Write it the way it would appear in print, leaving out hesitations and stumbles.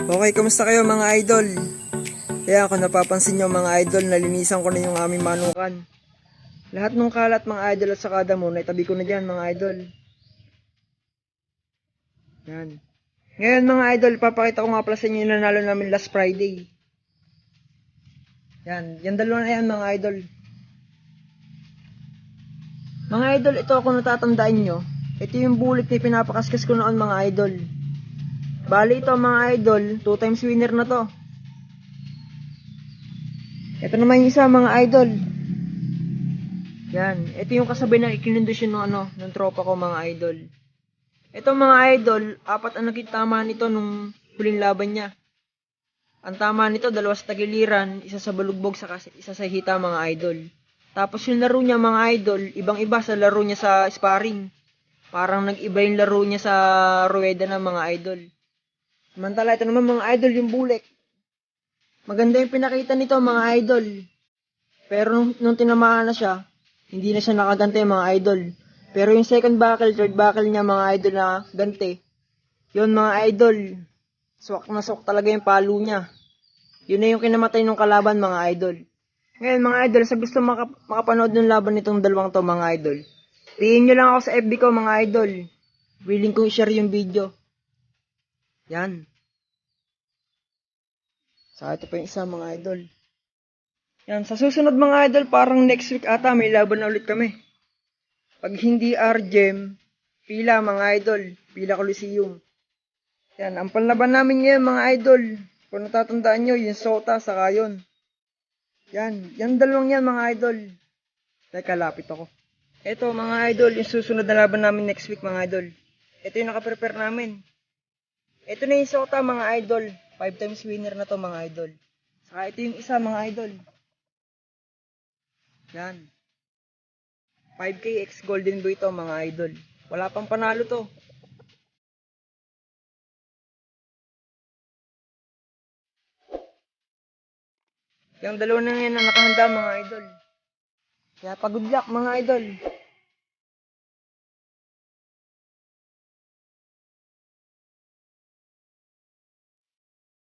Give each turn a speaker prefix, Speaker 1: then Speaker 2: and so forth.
Speaker 1: Okay, kamusta kayo mga idol? Kaya kung napapansin nyo mga idol, nalinisan ko na yung aming manukan. Lahat ng kalat mga idol at saka damo, naitabi ko na dyan mga idol. Yan. Ngayon mga idol, papakita ko nga pala sa inyo yung nanalo namin last Friday. Yan, yung dalawa na yan mga idol. Mga idol, ito ako natatandaan nyo. Ito yung bulik na pinapakaskas ko noon mga idol. Bali ito mga idol, 2 times winner na to. Ito naman yung isa mga idol. Yan, ito yung kasabay na ikinundusyon ng tropa ko mga idol. Ito mga idol, 4 ang nakitama nito nung huling laban niya. Ang tama nito, 2 sa tagiliran, 1 sa balugbog, saka 1 sa hita mga idol. Tapos yung laro niya mga idol, ibang-iba sa laro niya sa sparring. Parang nag-iba yung laro niya sa ruweda ng mga idol. Samantala ito naman mga idol yung bulik. Maganda yung pinakita nito mga idol. Pero nung tinamaan na siya, hindi na siya nakagante mga idol. Pero yung second buckle, third buckle niya mga idol na gante. Yun mga idol, swak na swak talaga yung palo niya. Yun na yung kinamatay ng kalaban mga idol. Ngayon mga idol, sa gusto makapanood ng laban nitong dalawang to mga idol, tingin nyo lang ako sa FB ko mga idol. Willing kong i-share yung video. Yan. Sa ito pa yung isa mga idol. Yan, sa susunod mga idol, parang next week ata may laban na ulit kami. Pag hindi RGM, pila mga idol, pila Coliseum. Yan, ang panlaban namin ngayon mga idol. Kung natatandaan nyo, yung Sota saka yun. Yan dalawang yan mga idol. Teka, lapit ako. Ito mga idol, yung susunod na laban namin next week mga idol. Ito yung nakaprepare namin. Ito na yung Sota mga idol. 5 times winner na to mga idol. Saka ito yung isa mga idol. Yan. 5K X Golden Boy to mga idol. Wala pang panalo to. Yung dalawa na yan na nakahanda mga idol. Kaya pag-good luck mga idol.